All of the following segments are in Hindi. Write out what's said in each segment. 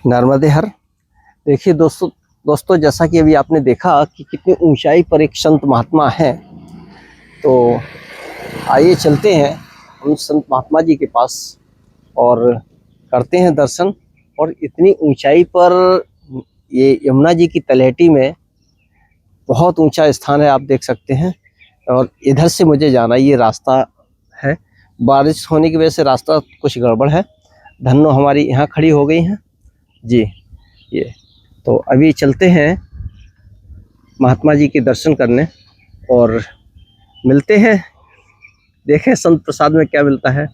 नर्मदे हर। देखिए दोस्तों जैसा कि अभी आपने देखा कि कितनी ऊंचाई पर एक संत महात्मा है, तो आइए चलते हैं हम संत महात्मा जी के पास और करते हैं दर्शन। और इतनी ऊंचाई पर ये यमुना जी की तलहटी में बहुत ऊंचा स्थान है, आप देख सकते हैं। और इधर से मुझे जाना, ये रास्ता है, बारिश होने की वजह से रास्ता कुछ गड़बड़ है। धन्नो हमारी यहाँ खड़ी हो गई हैं जी। ये तो अभी चलते हैं महात्मा जी के दर्शन करने और मिलते हैं, देखें संत प्रसाद में क्या मिलता है।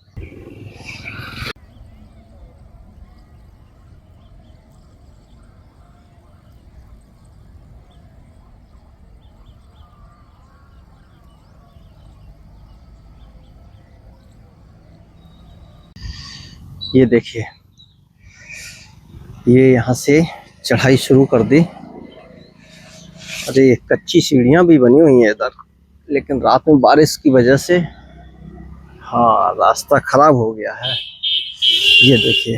ये देखिए, ये यहाँ से चढ़ाई शुरू कर दी। अरे कच्ची सीढ़ियाँ भी बनी हुई हैं इधर, लेकिन रात में बारिश की वजह से हाँ रास्ता खराब हो गया है। ये देखिए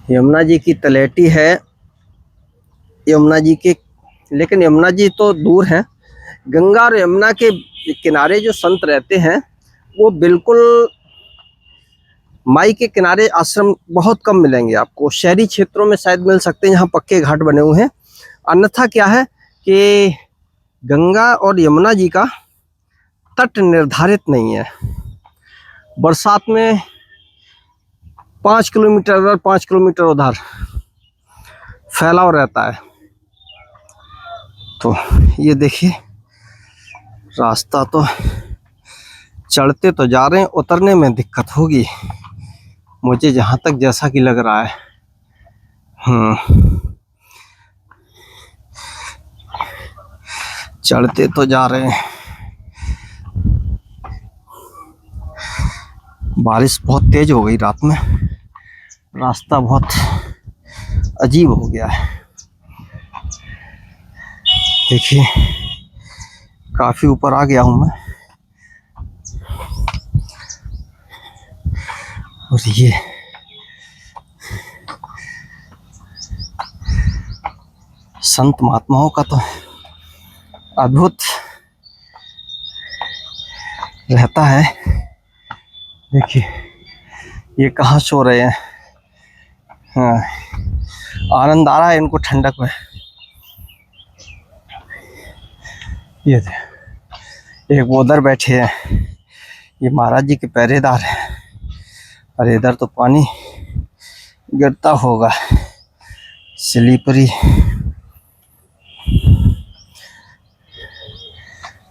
यमुना जी की तलहटी है, यमुना जी के, लेकिन यमुना जी तो दूर हैं। गंगा और यमुना के किनारे जो संत रहते हैं वो बिल्कुल माई के किनारे आश्रम बहुत कम मिलेंगे आपको। शहरी क्षेत्रों में शायद मिल सकते हैं, यहाँ पक्के घाट बने हुए हैं। अन्यथा क्या है कि गंगा और यमुना जी का तट निर्धारित नहीं है। बरसात में 5 किलोमीटर उधर 5 किलोमीटर उधर फैलाव रहता है। तो ये देखिए रास्ता तो चढ़ते तो जा रहे हैं, उतरने में दिक्कत होगी मुझे जहाँ तक जैसा कि लग रहा है। चढ़ते तो जा रहे हैं, बारिश बहुत तेज हो गई रात में, रास्ता बहुत अजीब हो गया है। देखिए काफी ऊपर आ गया हूं मैं। और ये संत महात्माओं का तो अद्भुत रहता है। देखिए ये कहाँ सो रहे हैं, हाँ आनंद आ रहा है इनको ठंडक में। ये एक वो उधर बैठे हैं, ये महाराज जी के पहरेदार हैं। अरे इधर तो पानी गिरता होगा, स्लीपरी।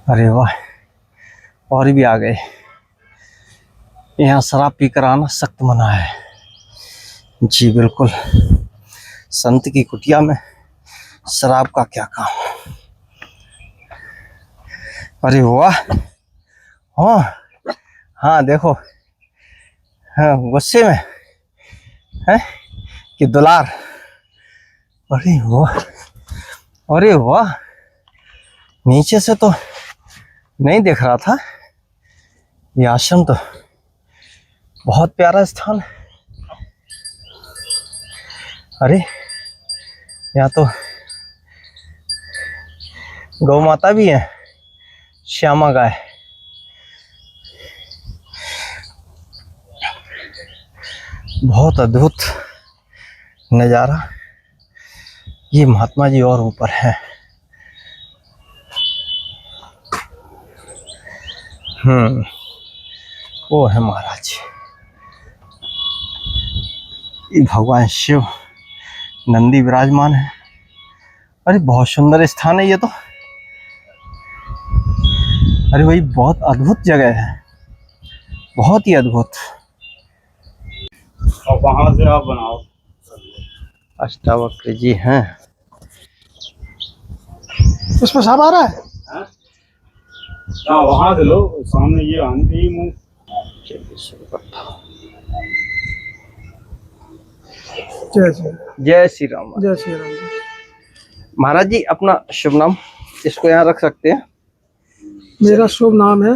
अरे वाह, और भी आ गए। यहाँ शराब पीकर आना सख्त मना है जी, बिल्कुल। संत की कुटिया में शराब का क्या काम। अरे वाह, हाँ हाँ देखो, हाँ गुस्से में है कि दुलार। अरे वाह, अरे वाह, नीचे से तो नहीं दिख रहा था। ये आश्रम तो बहुत प्यारा स्थान है। अरे यहाँ तो गौ माता भी है, श्यामा गाय। बहुत अद्भुत नज़ारा। ये महात्मा जी और ऊपर है। वो है महाराज, ये भगवान शिव नंदी विराजमान है। अरे बहुत सुंदर स्थान है ये तो। अरे भाई बहुत अद्भुत जगह है, बहुत ही अद्भुत। और वहां से आप बनाओ। अष्टावक्र जी हैं। उसमें सब आ रहा है। हाँ वहां से लो, सामने ये आने चाहिए मुंह। जय श्री राम। जय श्री राम। महाराज जी अपना शुभ नाम इसको यहाँ रख सकते हैं। मेरा शुभ नाम है,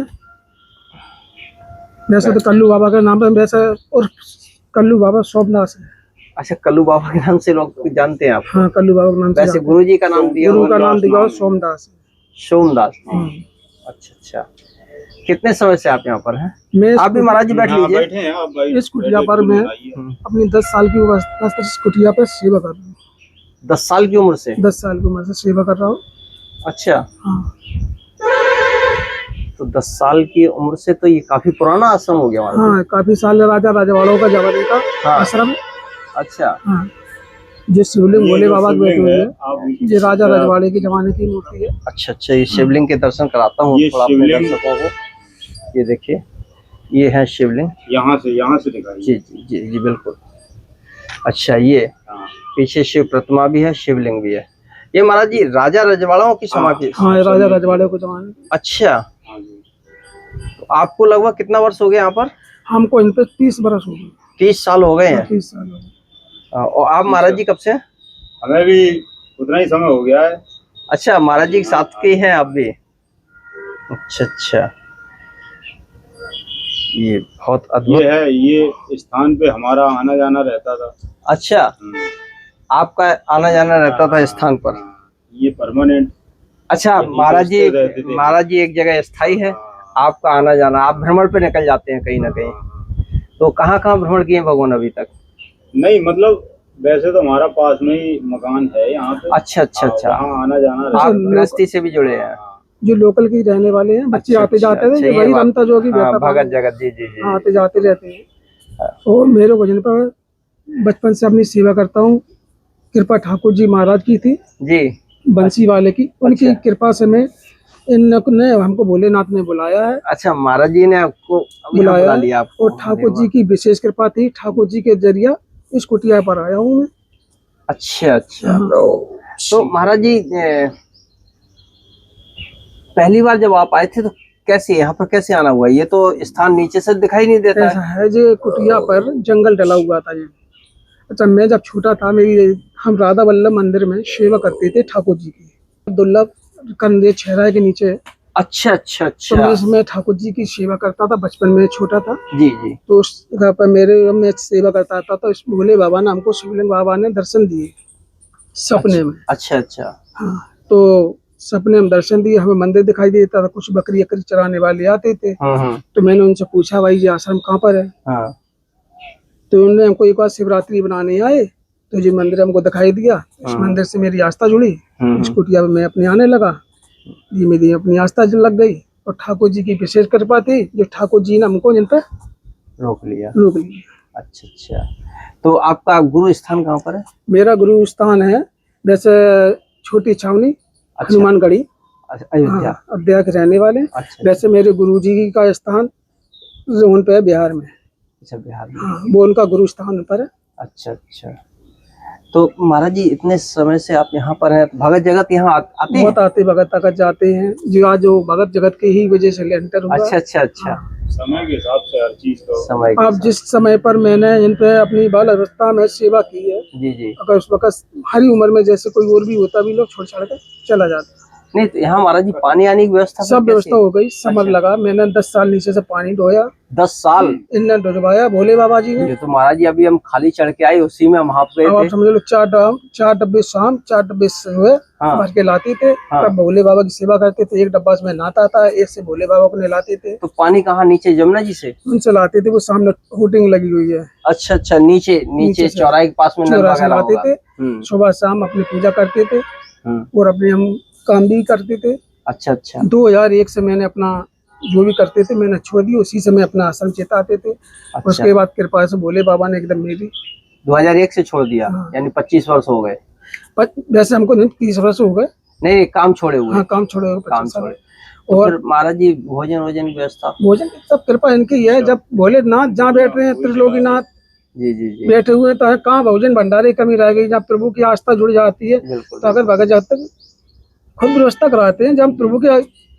वैसे तो कल्लू बाबा का नाम है, वैसे और कल्लू बाबा सोमदास है। अच्छा, कल्लू बाबा के नाम से लोग जानते हैं आप? हाँ, कल्लू बाबा के नाम से वैसे जानते गुरु जी का नाम हैं। दिया गुरु हुआ? का नाम दिया हुआ सोमदास है। सोमदास। हम्म। अच्छा अच्छा, कितने समय से आप यहाँ पर हैं? मैं आप भी महाराज जी बैठ हाँ, लीजिए। बैठे हैं आप भाई। इस कुटिया पर मैं अपनी 10 साल की अवस्था से इस कुटिया पर सेवा कर रहा हूँ। 10 साल की उम्र से? 10 साल की उम्र से सेवा कर रहा हूँ। अच्छा, हाँ, तो 10 साल की उम्र से तो ये काफी पुराना आश्रम हो गया महाराज जी। हाँ, काफी साल राजा राजवाड़ों का जमाने का हाँ। आश्रम। अच्छा हाँ, जो शिवलिंग भोले बाबा के बैठे हुए हैं, आप ये राजा रजवाड़े के जमाने की मूर्ति है। अच्छा अच्छा, ये शिवलिंग के दर्शन कराता हूँ ये थोड़ा अपने शिवलिंग- दर्शकों को। ये देखिए, ये है शिवलिंग। यहाँ से दिखाइए। जी जी जी जी बिल्कुल। अच्छा, ये हाँ, पीछे शिव प्रतिमा भी है, शिवलिंग भी है। ये महाराज जी राजा रजवाड़ों की समाधि? हाँ, ये राजा रजवाड़े के जमाने की। अच्छा, हाँ जी। तो आपको लगभग कितना वर्ष हो गया यहाँ पर? हमको इन पे 30 बरस हो गए। 30 साल हो गए हैं। 30 साल हो गए। और आप महाराज जी कब से? हमें भी उतना ही समय हो गया है। अच्छा, महाराज जी के साथ के हैं आप भी? अच्छा अच्छा, ये बहुत अद्भुत। ये स्थान पे हमारा आना जाना रहता था। अच्छा, आपका आना जाना रहता था इस स्थान पर? हाँ, ये परमानेंट। अच्छा, यहीं महाराज जी पे रहते थे। महाराज जी एक जगह स्थायी है, आपका आना जाना, आप भ्रमण पे निकल जाते हैं कहीं ना कहीं। तो कहाँ कहाँ भ्रमण किए भगवान अभी तक? नहीं, मतलब वैसे तो हमारा पास में ही मकान है यहाँ पे। अच्छा अच्छा अच्छा, वहाँ आना जाना आप रहता गृहस्थी से भी जुड़े हैं? था। जो लोकल के रहने वाले हैं, बच्चे अच्छा, आते जाते अच्छा, थे, ये वही बात- रमता जोगी हाँ, बेहतर भगत जगत, जी जी जी। आते जाते रहते हैं। और मेरे को जिन पर बचपन से अपनी सेवा करता हूँ, कृपा ठाकुर जी महाराज की थी, जी, बंसी वाले की, उनकी अच्छा। कृपा से मैं ने हमको भोलेनाथ ने बुलाया है। अच्छा, महाराज जी ने आपको अभी यहाँ बुलाया बुला लिया आपको? और ठाकुर जी की विशेष कृपा थी, ठाकुर जी के जरिया इस कुटिया पर आया हूँ मैं। अच्छा अच्छा, हाँ। तो महाराज जी पहली बार जब आप आए थे तो कैसे यहाँ पर कैसे आना हुआ? ये तो स्थान नीचे से दिखाई नहीं देता ऐसा है। है, जो कुटिया पर जंगल डला हुआ था ये। अच्छा, मैं जब छोटा था, हम राधा वल्लभ मंदिर में सेवा करते थे ठाकुर जी की, दुर्लभ कंदे छहरा के नीचे। अच्छा अच्छा तो मैं अच्छा, इसमें ठाकुर जी की सेवा करता था, बचपन में छोटा था। जी जी। तो उस जगह पर मैं सेवा करता था, तो इस भोले बाबा ने हमको, शिवलिंग बाबा ने दर्शन दिए सपने में। अच्छा अच्छा, हाँ, तो सपने में दर्शन दिए, हमें मंदिर दिखाई देता था, कुछ बकरी अकरी चराने वाले आते थे। तो मैंने उनसे पूछा, भाई ये आश्रम कहाँ पर है? हाँ, तो उन्होंने हमको एक बार शिवरात्रि बनाने आए, तो ये मंदिर हमको दिखाई दिया। इस मंदिर से मेरी आस्था जुड़ी, इस कुटिया में मैं अपने आने लगा, धीमे धीमे अपनी आस्था लग गई। और ठाकुर जी की विशेष कृपा थी, जो ठाकुर जी ने हमको जिन पर रोक लिया। अच्छा, अच्छा, तो आपका गुरु स्थान कहाँ पर है? मेरा गुरु स्थान है जैसे छोटी छावनी, अच्छा, हनुमानगढ़ी, अच्छा, अयोध्या। हाँ, अयोध्या के रहने वाले। अच्छा वैसे मेरे गुरु जी का स्थान जोन पे है, बिहार में। अच्छा, बिहार में। हाँ, वो उनका गुरु स्थान पर है। अच्छा अच्छा, तो महाराज जी इतने समय से आप यहाँ पर हैं, भगत जगत यहाँ आते हैं? बहुत आते भगत तक जाते हैं, जो भगत जगत के ही वजह से लेंटर हुआ। अच्छा अच्छा अच्छा, समय के हिसाब से हर चीज को। समय के अब साथ। जिस समय पर मैंने इन पे अपनी बाल अवस्था में सेवा की है, जी जी। अगर उस वक्त हरी उम्र में जैसे कोई और भी होता, भी लोग छोड़ छाड़ के चला जाता। नहीं, तो यहाँ महाराज जी पानी आने की व्यवस्था फिर सब कैसे? व्यवस्था हो गई, समर अच्छा। लगा, मैंने 10 साल नीचे से पानी ढोया, 10 साल? इनने ढुलवाया भोले बाबा जी ने। ये तो महाराज जी अभी हम खाली चढ़ के आए, उसी में हम हाफ गए अब आप थे। समझ लो, 4 डब्बे शाम, 4 डब्बे सुबह हाँ। भर के लाते थे। हाँ। तब भोले बाबा की सेवा करते थे, एक डब्बा में नहाता था, एक से भोले बाबा को नहलाते थे। तो पानी कहाँ? नीचे जमुना जी से? उनसे लाते थे, वो सामने होर्डिंग लगी हुई है, अच्छा अच्छा, नीचे नीचे से। चौराहे के पास में नल चौराहे से वगैरह लाते होगा। थे, सुबह शाम अपनी पूजा करते थे और अपने हम काम भी करते थे। अच्छा अच्छा 2001 से मैंने अपना जो भी करते थे मैंने छोड़ दिया, उसी से मैं अपना आश्रम चेताते थे। अच्छा। उसके बाद कृपा से भोले बाबा ने एकदम मेरी 2001 से छोड़ दिया? हाँ। यानी 25 वर्ष हो गए? वैसे हमको नहीं, 30 वर्ष हो गए। नहीं, काम छोड़े हुए? हाँ, काम छोड़े हुए काम 25 साल। छोड़े। तो और फिर महाराज जी भोजन की व्यवस्था? भोजन की सब कृपा इनकी है। जब भोलेनाथ जहाँ बैठ रहे हैं, त्रिलोकीनाथ जी जी जी, बैठे हुए हैं, तो कहाँ भोजन भंडारे की कमी रह गई? जब प्रभु की आस्था जुड़ जाती है, बिल्कुल। तो अगर भगत जब तक खुद व्यवस्था कराते हैं,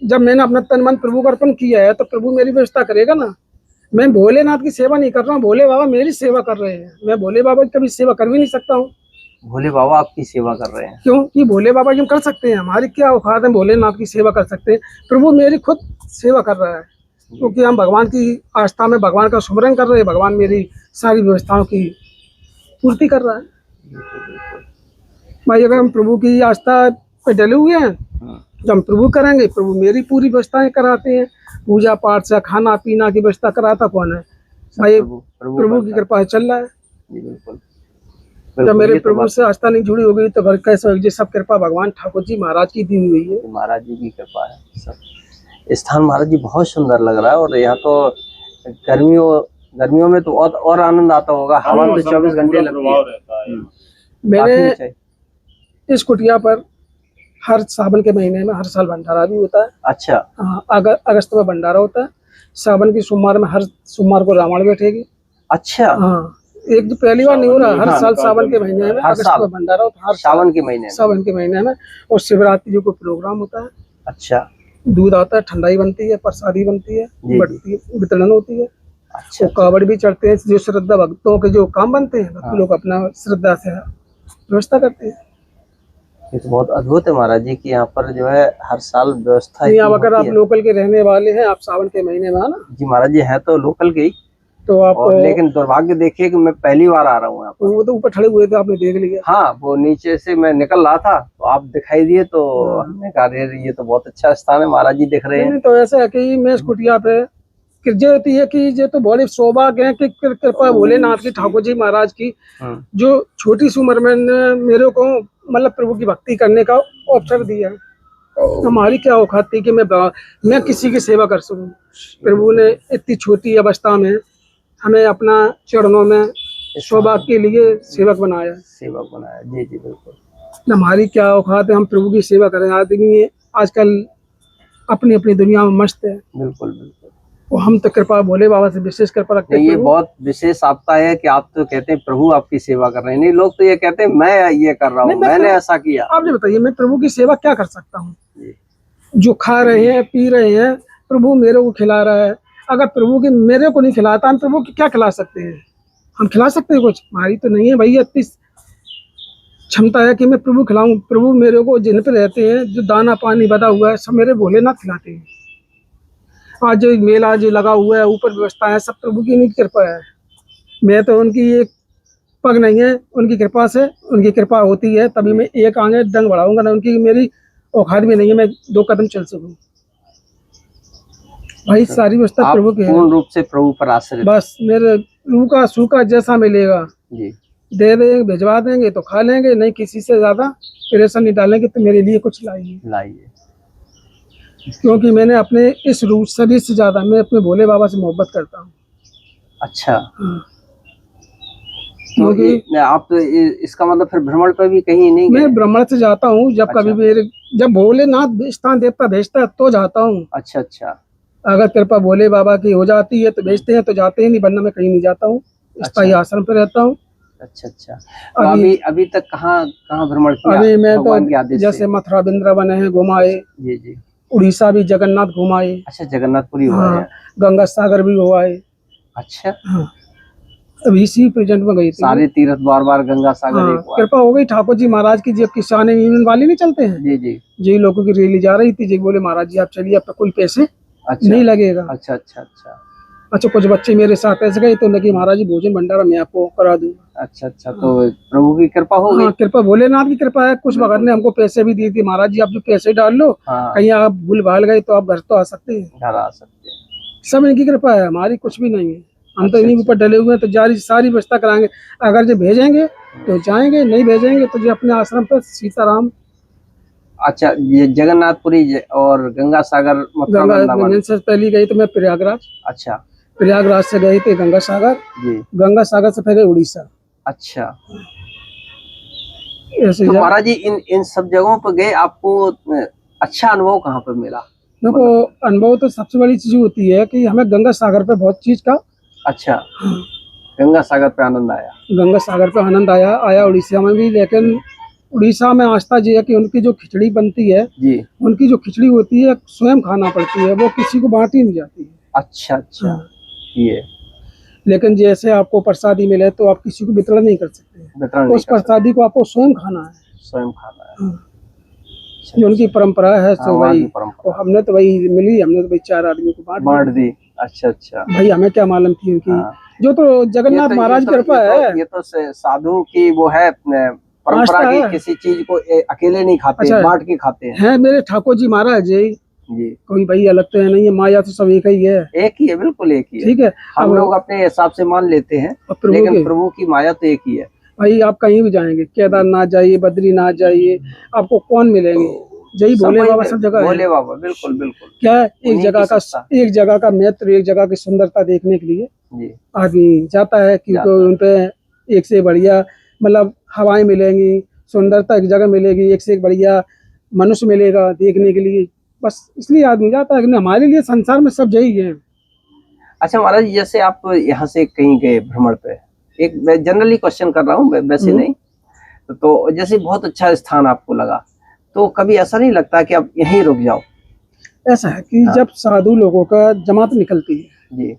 जब मैंने अपना तन मन प्रभु को अर्पण किया है, तो प्रभु मेरी व्यवस्था करेगा ना। मैं भोलेनाथ की सेवा नहीं कर रहा हूँ, भोले बाबा मेरी सेवा कर रहे हैं। मैं भोले बाबा की कभी सेवा कर भी नहीं सकता हूँ। भोले बाबा आपकी सेवा कर रहे हैं? क्योंकि भोले बाबा की हम कर सकते हैं, हमारी क्या औकात है भोलेनाथ की सेवा कर सकते हैं? प्रभु मेरी खुद सेवा कर रहा है। क्योंकि हम भगवान की आस्था में भगवान का सुमरन कर रहे हैं, भगवान मेरी सारी व्यवस्थाओं की पूर्ति कर रहा है। भाई अगर हम प्रभु की आस्था पे डले हुए हैं तो हम प्रभु करेंगे, प्रभु मेरी पूरी व्यवस्थाएं कराते हैं। पूजा पाठ से खाना पीना की व्यवस्था कराता कौन है भाई? प्रभु की कृपा से चल रहा है। जी बिल्कुल। जब मेरे प्रभु से आस्था नहीं जुड़ी होगी तो घर कैसे होगी? सब कृपा भगवान ठाकुर जी महाराज की दी हुई है। महाराज जी की कृपा है सब। स्थान महाराज जी बहुत सुंदर लग रहा है, और यहाँ तो गर्मियों में तो और आनंद आता होगा। हवा तो 24 घंटे लगती है। मैंने इस कुटिया पर हर सावन के महीने में हर साल भंडारा भी होता है। अच्छा। हाँ, अगस्त में भंडारा होता है। सावन की सोमवार में हर सोमवार को रावण बैठेगी। अच्छा। हाँ, एक तो पहली बार नहीं हो रहा, हर साल सावन के महीने में अगस्त में भंडारा होता है। हर सावन के महीने में और शिवरात्रि जी को प्रोग्राम होता है। अच्छा। दूध आता है, ठंडाई बनती है, प्रसादी बनती है, वितरण होती है। अच्छा। कावड़ भी चढ़ते हैं। जो श्रद्धा भक्तों के जो काम बनते हैं भक्त लोग अपना श्रद्धा से व्यवस्था करते हैं। ये तो बहुत अद्भुत है महाराज जी की यहाँ पर जो है हर साल व्यवस्था। नहीं, अब अगर आप लोकल के रहने वाले हैं, आप सावन के महीने में आना। जी महाराज जी है तो लोकल के ही, तो आप लेकिन दुर्भाग्य देखिए कि मैं पहली बार आ रहा हूँ यहाँ पर। वो तो ऊपर खड़े हुए थे, आपने देख लिया। हाँ, वो नीचे से मैं निकल रहा था तो आप दिखाई दिए, तो हमने कहा ये तो बहुत अच्छा स्थान है, महाराज जी दिख रहे हैं। नहीं, तो ऐसा है कि मैं इस कुटिया पे जो होती है कि ये तो बड़ी सौभाग्य है कि कृपा भोलेनाथ की, ठाकुर जी महाराज की, जो छोटी सी उम्र में मेरे को मतलब प्रभु की भक्ति करने का अवसर दिया। हमारी क्या औकात थी कि मैं किसी की सेवा कर सकूं। प्रभु ने इतनी छोटी अवस्था में हमें अपना चरणों में सौभाग्य के लिए सेवक बनाया। जी जी बिल्कुल। हमारी क्या औकात है हम प्रभु की सेवा करें? आदमी आजकल अपनी अपनी दुनिया में मस्त है। बिल्कुल बिल्कुल। वो हम तो कृपा भोले बाबा से विशेष कृपा रखते हैं। ये बहुत विशेष आपका है कि आप तो कहते हैं प्रभु आपकी सेवा कर रहे हैं। नहीं, लोग तो ये कहते हैं मैं ये कर रहा हूँ, मैंने ऐसा किया। आप ये बताइए, मैं प्रभु की सेवा क्या कर सकता हूँ? जो खा रहे हैं पी रहे हैं, प्रभु मेरे को खिला रहा है। अगर प्रभु की मेरे को नहीं खिलाता, हम प्रभु की क्या खिला सकते हैं? हम खिला सकते हैं कुछ? हमारी तो नहीं है भैया इतनी क्षमता है कि मैं प्रभु खिलाऊं। प्रभु मेरे को जिन पे रहते हैं, जो दाना पानी बदा हुआ है, सब मेरे भोलेनाथ खिलाते हैं। आज जो मेला जो लगा हुआ है, ऊपर व्यवस्था है, सब प्रभु की नहीं कृपा है। मैं तो उनकी एक पग नहीं है, उनकी कृपा से, उनकी कृपा होती है तभी मैं एक आगे डंग बढ़ाऊंगा ना। उनकी मेरी औकात भी नहीं है मैं 2 कदम चल सकूं। भाई सारी व्यवस्था प्रभु की है। पूर्ण रूप से प्रभु पर आश्रित। बस मेरे रूखा सूखा जैसा मिलेगा जी दे देंगे, भिजवा देंगे तो खा लेंगे, नहीं किसी से ज्यादा प्रेशर नहीं डालेंगे। तो मेरे लिए कुछ लाइए। क्योंकि मैंने अपने इस रूप शरीर से ज्यादा मैं अपने भोले बाबा से मोहब्बत करता हूँ। अच्छा। हाँ। तो आप तो इसका मतलब फिर भ्रमण पर भी कहीं नहीं गए? मैं भ्रमण से जाता हूँ जब कभी जब भोलेनाथ स्थान देवता भेजता है तो जाता हूँ। अच्छा अच्छा। अगर कृपा भोले बाबा की हो जाती है तो भेजते हैं तो जाते ही नहीं, वरना मैं कहीं नहीं जाता हूँ। स्थायी आश्रम पे रहता हूँ। अच्छा अच्छा। तो अभी तक कहाँ भ्रमण किया? अभी मैं तो जैसे मथुरा वृंदावन है घुमाए। जी जी। उड़ीसा भी जगन्नाथ घुमाए। अच्छा, जगन्नाथपुरी हुआ है। गंगा सागर भी हुआ है। अच्छा। हाँ, अभी इसी प्रेजेंट में गई थी। सारे तीर्थ बार गंगा सागर। कृपा हो गई ठाकुर जी महाराज की। जब किसान यूनियन वाले नहीं चलते हैं, जी जी, जी लोगों की रैली जा रही थी, जी बोले महाराज जी आप चलिए, आपका कोई पैसे नहीं लगेगा। अच्छा अच्छा अच्छा। अच्छा, कुछ बच्चे मेरे साथ ऐसे गए तो लगे महाराज जी भोजन भंडारा मैं आपको करा दूंगा। अच्छा अच्छा। तो प्रभु की कृपा हो गई। हाँ, कृपा भोलेनाथ की कृपा है। कुछ भगत ने हमको पैसे भी दिए थे, महाराज जी आप जो पैसे डाल लो, कहीं आप भूल भाल गए तो आप घर तो आ सकते हैं। घर आ सकते हैं। सब इनकी कृपा है, हमारी कुछ भी नहीं है। हम तो इन्हीं ऊपर डले हुए हैं, तो जारी सारी व्यवस्था कराएंगे। अगर जो भेजेंगे तो जाएंगे, नहीं भेजेंगे तो जो अपने आश्रम पर सीताराम। अच्छा, ये जगन्नाथपुरी और गंगा सागर गंगा से पहले गई तो मैं प्रयागराज। अच्छा, प्रयागराज से गई थी गंगा सागर जी। गंगा सागर से पहले उड़ीसा। अच्छा। तो महाराज जी इन सब जगहों पर गए, आपको अच्छा अनुभव कहाँ पर मिला? देखो, अनुभव तो सबसे बड़ी चीज होती है कि हमें गंगा सागर पे बहुत चीज का। अच्छा। गंगा सागर पे आनंद आया। गंगा सागर पे आनंद आया उड़ीसा में भी। लेकिन उड़ीसा में आस्था जी है कि उनकी जो खिचड़ी बनती है जी, उनकी जो खिचड़ी होती है स्वयं खाना पड़ती है, वो किसी को बांटी नहीं जाती है। अच्छा अच्छा। ये लेकिन जैसे आपको प्रसादी मिले तो आप किसी को वितरण नहीं कर सकते। उस प्रसादी को आपको स्वयं खाना है। अच्छा, जो उनकी परंपरा है हाँ, तो वहाँ भाई की परंपरा हमने तो भाई मिली, हमने तो भाई 4 आदमियों को बांट दी। अच्छा अच्छा। भाई हमें क्या मालूम थी उनकी, हाँ। जो तो जगन्नाथ महाराज की कृपा है। ये तो साधु की वो है परंपरा आस्था की, है। किसी चीज को अकेले नहीं खाते, अच्छा। बांट के खाते हैं। है मेरे ठाकुर जी महाराज जी, जी, कोई भाई अलग तो है नहीं है, माया तो सब एक ही है। एक ही है, बिल्कुल एक ही है। ठीक है। हम अब लोग अपने हिसाब से मान लेते हैं, प्रभु लेकिन के प्रभु की माया तो एक ही है। भाई आप कहीं भी जाएंगे, केदारनाथ जाइए, बद्रीनाथ जाइए, आपको कौन मिलेंगे? जय सब भोले वही बाबा सब जगह है। भोले बाबा, बिल्कुल बिल्कुल। क्या है, एक उन्हीं जगह की का सत्ता। एक जगह का महत्व, एक जगह की सुंदरता देखने के लिए जी, आदमी जाता है, क्योंकि जाता है। उन पे एक से बढ़िया मतलब हवाएं मिलेंगी, सुंदरता एक जगह मिलेगी, एक से एक बढ़िया मनुष्य मिलेगा देखने के लिए, बस इसलिए आदमी जाता है। कि हमारे लिए संसार में सब यही है। अच्छा महाराज, जैसे आप यहाँ से कहीं गए भ्रमण पे, एक मैं जनरली क्वेश्चन कर रहा हूँ, वैसे नहीं, तो जैसे बहुत अच्छा स्थान आपको लगा, तो कभी ऐसा नहीं लगता कि अब यहीं रुक जाओ? ऐसा है कि जब साधु लोगों का जमात निकलती है, जी,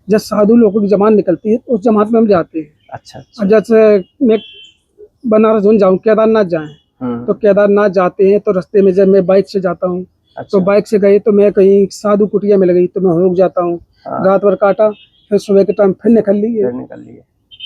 जब साधु लोगों की जमात निकलती है तो उस जमात में हम जाते हैं। अच्छा अब अच्छा। जैसे मैं बनारस जोन जाऊँ, केदारनाथ जाएं, तो केदारनाथ जाते हैं तो रास्ते में जब मैं बाइक से जाता हूँ, अच्छा, तो बाइक से गए तो मैं कहीं साधु कुटिया मिल गई तो मैं रुक जाता हूँ, हाँ। रात भर काटा, फिर सुबह के टाइम फिर निकल लिए। फिर निकल लिए।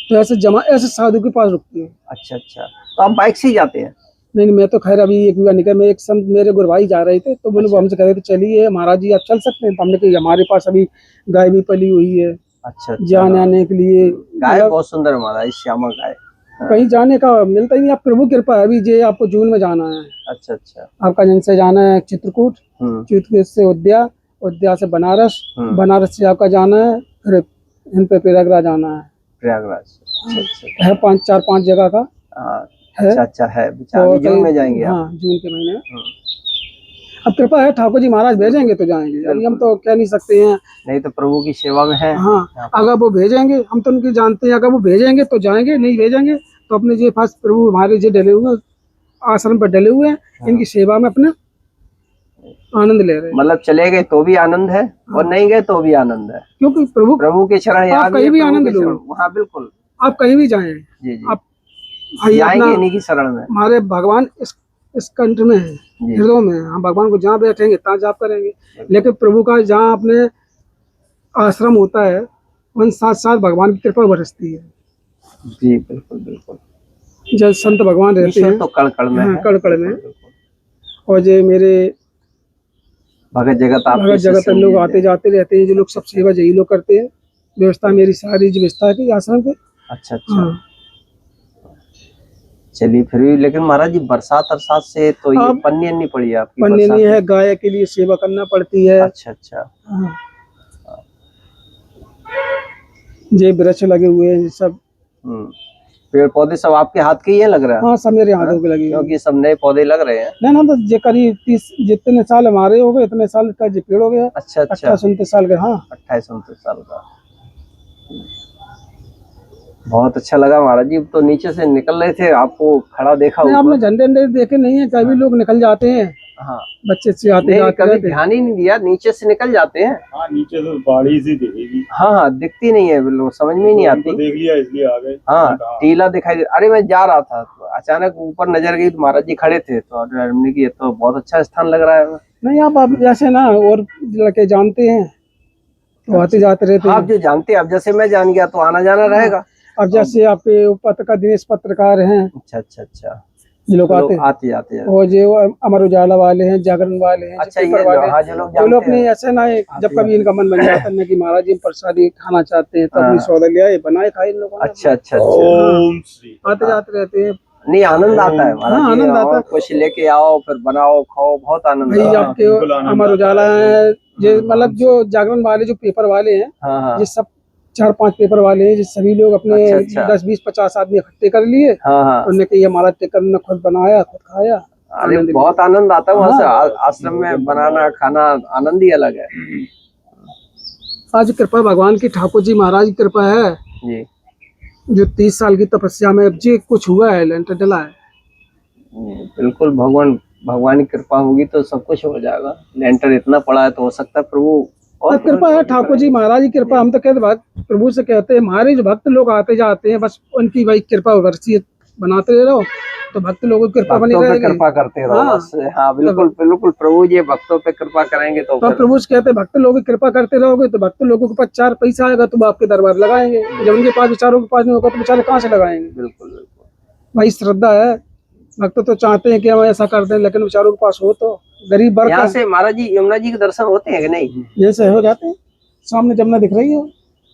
तो ऐसे साधु के पास रुकती है। अच्छा अच्छा, तो आप बाइक से ही जाते हैं? नहीं मैं तो खैर अभी एक बार निकल, मैं एक संत मेरे गुरु भाई जा रहे थे तो बोले वो हमसे कह रहे थे चलिए महाराज जी आप चल सकते हैं, तो हमने कहा हमारे पास अभी गाय भी पली हुई है, अच्छा अच्छा। जाने आने के लिए गाय बहुत सुंदर है महाराज, श्यामा गाय। कहीं जाने का मिलता ही नहीं। आप प्रभु की कृपा है, अभी जे आपको जून में जाना है, अच्छा अच्छा। आपका जन से जाना है चित्रकूट, चित्रकूट से उद्या, उद्या से बनारस, बनारस से आपका जाना है फिर इन पे प्रयागराज जाना है। प्रयागराज, अच्छा अच्छा। है 4-5 जगह का है। अच्छा अच्छा है। अभी जून में जाएंगे आप? हाँ जून के महीने में। अब कृपा है, ठाकुर जी महाराज भेजेंगे तो जाएंगे, अभी हम तो कह नहीं सकते हैं। नहीं तो प्रभु की सेवा में है। हाँ अगर वो भेजेंगे, हम तो उनकी जानते हैं, अगर वो भेजेंगे तो जाएंगे, नहीं भेजेंगे तो अपने जो पास प्रभु हमारे जो डले हुए आश्रम पर डले हुए हैं, इनकी सेवा में अपना आनंद ले रहे हैं। मतलब चले गए तो भी आनंद है, और नहीं गए तो भी आनंद है, क्योंकि प्रभु के शरण आप कहीं भी आनंद लो। हाँ बिल्कुल, आप कहीं भी जाएं, जी जी, आप भाई जाएंगे इन्हीं की शरण में। हमारे भगवान इस कंठ में है, हृदय में। हम भगवान को जहाँ बैठेंगे तहाँ जाप करेंगे, लेकिन प्रभु का जहाँ अपने आश्रम होता है उन साथ साथ भगवान की कृपा बरसती है। जी बिल्कुल बिल्कुल। जब संत भगवान रहते हैं तो कण कण में है, कण कण में। और जो मेरे भगत जगत लोग आते जाते रहते हैं, जो लोग सब सेवा यही लोग करते हैं। व्यवस्था मेरी सारी जो व्यवस्था है आश्रम पे। अच्छा अच्छा। चलिए फिर भी, लेकिन महाराज जी बरसात से तो ये पन्नी नहीं पड़ी आपकी? पन्नी नहीं है, गाय के लिए सेवा करना पड़ती है। अच्छा अच्छा। ये वृक्ष लगे हुए हैं सब, पेड़ पौधे सब आपके हाथ के ही है लग रहा है? हाँ सब मेरे हाथों के लगे, क्योंकि सब नए पौधे लग रहे हैं। ना तो ये करीब 30 जितने साल हमारे हो गए इतने साल का ये पेड़ हो गया। अच्छा अच्छा, 28-29 साल का। हाँ 28-29 साल का। बहुत अच्छा लगा महाराज जी। तो नीचे से निकल रहे थे, आपको खड़ा देखा? आपने झंडे देखे नहीं है? कभी लोग निकल जाते हैं, हाँ बच्चे से आते जाते, कभी ध्यान ही नहीं दिया, नीचे से निकल जाते हैं। हाँ नीचे तो बाड़ी सी दिखेगी। हाँ दिखती नहीं है, लोग समझ में ही नहीं आती। देख लिया इसलिए आ गए। हाँ टीला दिखाई दे। अरे मैं जा रहा था तो अचानक ऊपर नजर गई तो महाराज जी खड़े थे, तो हमने की ये तो बहुत अच्छा स्थान लग रहा है। नहीं आप जैसे ना और लड़के जानते हैं तो आते जाते रहते हैं। आप जो जानते हैं, अब जैसे मैं जान गया तो आना जाना रहेगा। अब जैसे आपके पत्रकार दिनेश पत्रकार हैं, अच्छा अच्छा अच्छा, ये लोग आते जाते हैं। और जो अमर उजाला वाले हैं, जागरण वाले हैं, अच्छा पेपर वाले, जो लोग नहीं ऐसे ना है, जब कभी इनका मन बन जाता है कि महाराज जी प्रसादी खाना चाहते हैं तो अपनी सौदा ले आए, बनाए खाए इन लोगों ने। अच्छा अच्छा, आते जाते रहते हैं। नहीं आनंद आता है? हाँ आनंद आता है। कुछ लेके आओ फिर बनाओ खाओ, बहुत आनंद आता है। आपके अमर उजाला है, ये मतलब जो जागरण वाले, जो पेपर वाले हैं, ये सब 4-5 पेपर वाले हैं, जो सभी लोग अपने 10, 20, 50 आदमी इकट्ठे कर लिए। उन्होंने कही हमारा टिकट ने खुद बनाया खुद खाया। अरे बहुत आनंद आता है वहाँ से, आश्रम में बनाना खाना आनंद ही अलग है। आज कृपा भगवान की, ठाकुर जी महाराज की कृपा है जी, जो 30 साल की तपस्या में अब जी कुछ हुआ है, लेंटर डला है। बिल्कुल, भगवान की कृपा होगी तो सब कुछ हो जाएगा। लेंटर इतना पड़ा है तो हो सकता है प्रभु और कृपा है, ठाकुर जी महाराज की कृपा। हम तो कहते प्रभु से कहते हैं, हमारे जो भक्त लोग आते जाते हैं बस उनकी भाई कृपा बरसी बनाते रहो तो भक्त लोगों की कृपा बनी भक्तों पे रहेगी। कृपा करते रहो हाँ। बस। हाँ बिल्कुल बिल्कुल, प्रभु जी भक्तों पे कृपा करेंगे तो तो फिर प्रभु जी कहते हैं भक्त लोगों की कृपा करते रहोगे तो भक्त लोगों के पास 4 पैसा आएगा तो वो आपके दरबार लगाएंगे। जब उनके पास बेचारों के पास नहीं होगा तो बेचारे कहाँ से लगाएंगे। बिल्कुल बिल्कुल। भाई श्रद्धा है, भक्त तो चाहते हैं कि हम ऐसा कर दें लेकिन बेचारों के पास हो तो गरीब वर्ग यहाँ का से महाराज जी यमुना जी के दर्शन होते हैं कि नहीं? जैसे हो जाते हैं। सामने जमुना दिख रही है।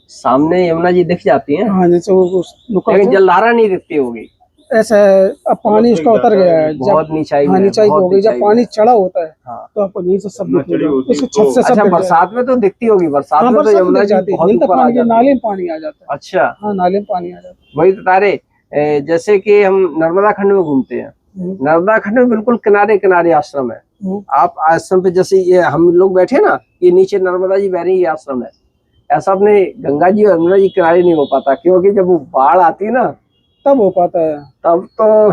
सामने यमुना जी दिख जाती हैं, हाँ जैसे वो नुक्कड़ लेकिन से जलधारा नहीं दिखती होगी। ऐसा है, अब पानी उसका उतर गया है बहुत नीचाई हाँ में, नीचाई बहुत हो गई। जब नीचाई पानी में। चढ़ा होता है हाँ। तो आपको यहीं से सब यमुना दिखेगा। चढ़ी होती इस है छत से सब अच्छा दिख जाएगा। बरसात में तो दिखती होगी, बरसात हाँ में तो बरसात में यमुना दिख जी जाती है। बहुत नील तक ऊपर आ पानी के जाती है। नाले में पानी आ जाता है। अच्छा हाँ नाले में पानी आ जाता है। वही तो तारे जैसे कि हम नर्मदा खंड में घूमते हैं, नर्मदा खंड में बिल्कुल किनारे किनारे आश्रम है। आप आश्रम पे जैसे ये हम लोग बैठे ना, ये नीचे नर्मदा जी बह रही है, ये आश्रम है। ऐसा अपने गंगा जी और यमुना जी किनारे नहीं हो पाता, क्योंकि जब वो बाढ़ आती है ना तब हो पाता है। तब तो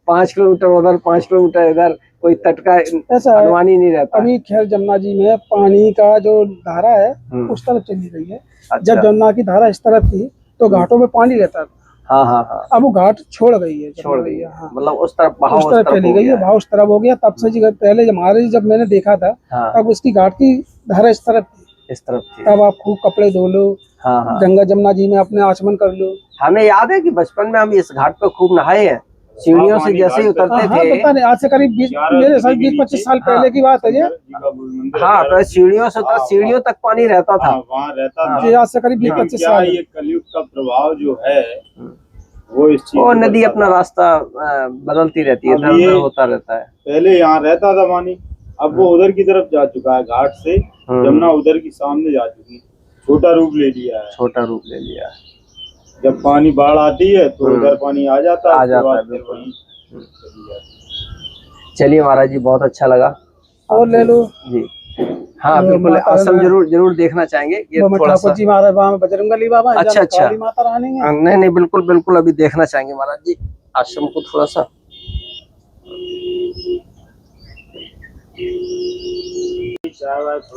5 किलोमीटर उधर 5 किलोमीटर इधर, कोई तट का ऐसा है अनुमान ही नहीं रहता। अभी खैर जमुना जी में पानी का जो धारा है उस तरफ चली गई है। अच्छा। जब जमुना की धारा इस तरफ थी तो घाटों में पानी रहता था। हाँ हाँ हाँ अब वो घाट छोड़ गई है, छोड़ गई है। हाँ। मतलब उस तरफ बहाव उस तरफ चली हो गई गया है, भाव उस तरफ हो गया। तब से जी पहले हमारे जब मैंने देखा था हाँ तब उसकी घाट की धारा इस तरफ थी। इस तरफ थी। तब आप खूब कपड़े धो लो, हाँ हाँ गंगा जमुना जी में अपने आचमन कर लो। हमें याद है कि बचपन में हम इस घाट पे खूब नहाए हैं, सीढ़ियों से जैसे ही उतरते हाँ थे। पता नहीं, आज से करीब 20 मेरे साथ 20-25 साल पहले की बात है ये। हाँ तो सीढ़ियों से उतर, सीढ़ियों तक पानी रहता था। वहाँ रहता था। ये आज से करीब 20-25 क्या साल। ये कलयुग का प्रभाव जो है वो इस चीज वो को नदी दर्शाता अपना है। रास्ता बदलती रहती है, अब इधर ये- उधर होता रहता है। पहले यहाँ रहता था पानी, अब वो उधर की तरफ जा चुका है घाट से। जमुना उधर की सामने जा चुकी है, छोटा रूप ले लिया है। छोटा रूप ले लिया है। जब पानी बाढ़ आती है तो उधर पानी आ जाता है, आ उसके जाता बाद है, फिर बिल्कुल। वहीं चली जाती है। चलिए महाराज जी बहुत अच्छा लगा। और ले लो जी हाँ वो बिल्कुल, माता आश्रम रानी- जरूर जरूर देखना चाहेंगे ये वो में थोड़ा ठाकुर सा। जी महाराज वहाँ में बजरंगबली बाबा है, अच्छा, जहाँ में अच्छा। काली माता रानी है। नहीं नहीं बिल्कुल बिल्कुल, अभी देखना चाहेंगे महाराज जी आश्रम को थोड़ा सा।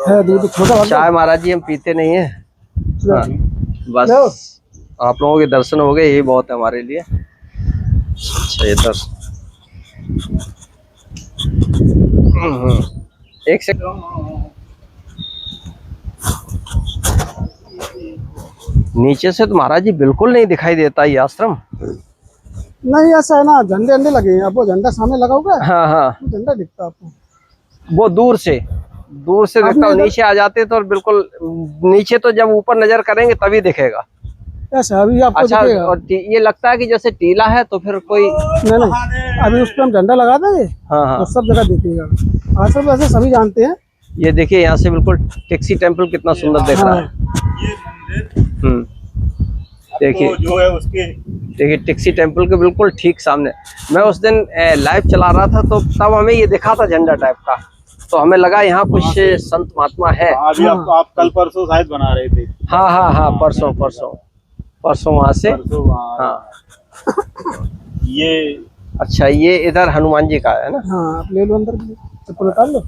है दूध छोटा वाला। चाय महाराज जी हम पीते नहीं है। हाँ, बस लो। आप लोगों के दर्शन हो गए, यही बहुत है हमारे लिए। अच्छा इधर एक सेकंड, नीचे से तो महाराज जी बिल्कुल नहीं दिखाई देता ये आश्रम। नहीं ऐसा है ना, झंडे अंडे लगे हैं। अब वो झंडा सामने लगा होगा, हाँ हाँ झंडा दिखता है आपको। वो दूर से दिखता आपने हो, इधर- नीचे आ जाते तो बिल्कुल नीचे, तो जब ऊपर नजर करेंगे तभी दिखेगा। ऐसा अभी आपको अच्छा दिखेगा। और ये लगता है कि जैसे टीला है तो फिर कोई। नहीं अभी उस पर हम झंडा लगा देंगे हाँ हाँ तो सब जगह दिखेगा। आज सब वैसे सभी जानते हैं। ये देखिए यहाँ से बिल्कुल टेक्सी टेम्पल कितना सुंदर दिख रहा है। ये मंदिर देखिए तो जो है उसके देखिए टेक्सी टेम्पल के बिल्कुल ठीक सामने। मैं उस दिन लाइव चला रहा था तो तब हमें ये दिखा था झंडा टाइप का, तो हमें लगा यहाँ कुछ संत महात्मा है। अभी आप कल परसों शायद बना रहे थे। हाँ हाँ हाँ परसों वहाँ से। परसों वहाँ हाँ ये अच्छा ये इधर हनुमान जी का है ना। हाँ आप ले लो अंदर के लिए, चप्पल उतार लो।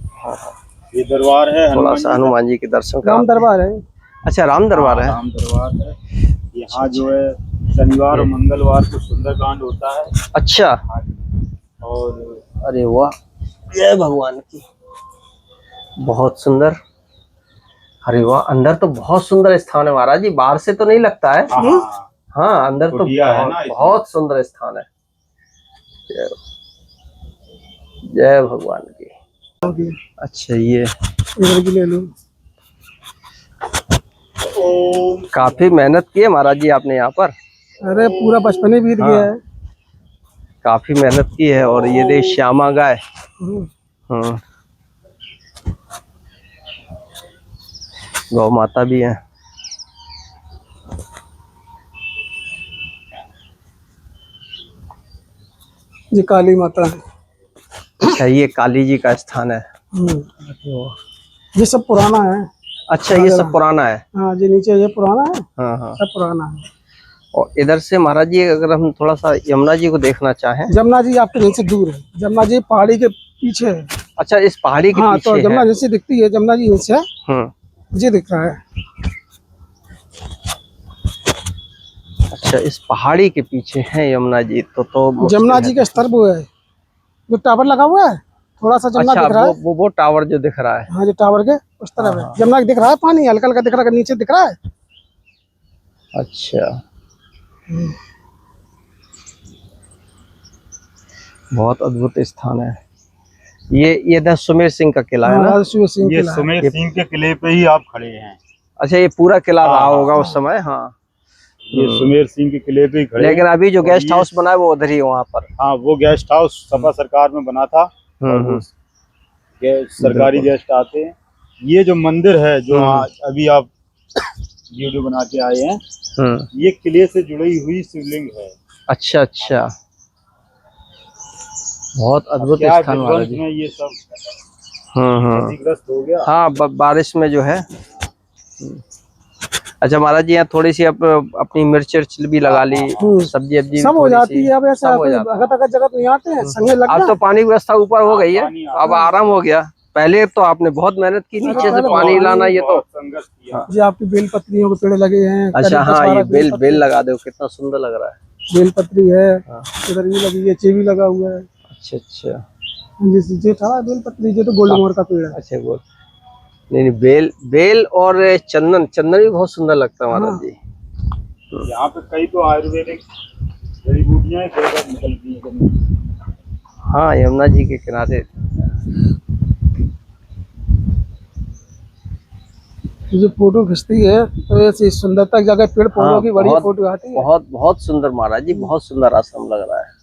ये दरबार है थोड़ा सा हनुमान जी के दर्शन राम का। दरबार है। अच्छा राम दरबार है। राम दरबार है। यहाँ जो है शनिवार और मंगलवार को सुंदरकांड होता है। अच्छा और अरे वाह, जय भगवान की, बहुत सुंदर। अरे वाह, अंदर तो बहुत सुंदर स्थान है महाराज जी, बाहर से तो नहीं लगता है। हाँ अंदर तो कुटिया है ना बहुत, इसमें। बहुत सुंदर स्थान है। जय भगवान की। अच्छा ये इधर की ले लो। काफी मेहनत की है महाराज जी आपने यहाँ पर। अरे पूरा बचपन ही बीत गया है। काफी मेहनत की है। और ये देख श्यामा गाय। गौ माता भी है। ये काली माता है। अच्छा ये काली जी का स्थान है। ये सब पुराना है। अच्छा ये सब पुराना है। हाँ जी नीचे ये पुराना है, हाँ हाँ। सब पुराना है। और इधर से महाराज जी अगर हम थोड़ा सा यमुना जी को देखना चाहें। जमुना जी आपके नीचे दूर है, जमुना जी पहाड़ी के पीछे है। अच्छा इस पहाड़ी के हाँ पीछे तो जमुना है। जैसे दिखती है, जमुना जी नीचे है, ये दिख रहा है। अच्छा, इस पहाड़ी के पीछे है यमुना जी, तो मुश्किल जमुना है। जी का स्तर वो है, जो टावर लगा हुआ है, थोड़ा सा जमुना अच्छा, दिख रहा है। वो टावर जो दिख रहा है। हाँ, जो टावर के उस तरफ है जमुना दिख रहा है, पानी हल्का हल्का दिख रहा है, नीचे दिख रहा है। अच्छा, बहुत अद्भुत स्थान है। ये द सुमेर सिंह का किला है ना? राजा सूर्य सिंह ये किला है। सुमेर सिंह के किले पे ही आप खड़े हैं। अच्छा, ये पूरा किला हाँ, रहा हाँ, होगा उस समय। हाँ, ये सुमेर सिंह के किले पे ही खड़े लेकिन हैं। अभी जो और गेस्ट ये- हाउस बना है वो उधर ही है, वहाँ पर। हाँ, वो गेस्ट हाउस सपा सरकार में बना था। और वो सरकारी गेस्ट आते हैं। ये जो मंदिर है जो अभी आप वीडियो बना के आए हैं, ये किले से जुड़ी हुई शिवलिंग है। अच्छा अच्छा, बहुत अद्भुत क्या स्थान महाराज जी। में ये सब क्षतिग्रस्त हो गया। हाँ, बारिश में जो है। अच्छा महाराज जी, यहाँ थोड़ी सी अपनी मिर्च भी लगा ली, सब्जी वब्जी सब हो थोड़ी जाती सी, है। अब ऐसा सब हो कोई जाता है। अगत अगत जगत नहीं आते हैं, संगे लग अब गया। तो पानी की व्यवस्था ऊपर हो गई है, पानी आ अब आराम हो गया। पहले तो आपने बहुत मेहनत की नीचे से पहले पानी बहुत लाना, ये तो। बहुत संघर्ष किया। जी, आपकी बेल पत्रियों के पेड़ लगे हैं। अच्छा, करीब हाँ, 10-12 ये बेल पत्ती- लगा दो, कितना सुंदर लग रहा है। बेल पत्री है, हाँ। इधर ये लगी है, चेवी लगा हुआ है। अच्छा अच्छा जैसे जे था बेल पत्री, जो तो गोल्ड मोहर का पेड़ है। अच्छा, बोल। नहीं, बेल और चंदन भी बहुत सुंदर लगता है महाराज जी। यहाँ पे कई तो आयुर्वेदिक जड़ी बूटियां निकलती हैं। हाँ, यमुना जी के किनारे। जो फोटो खींचती है तो ऐसी सुंदरता की जगह पेड़ पौधों की बड़ी बहुत फोटो आती है। बहुत बहुत सुंदर महाराज जी, बहुत सुंदर आश्रम लग रहा है।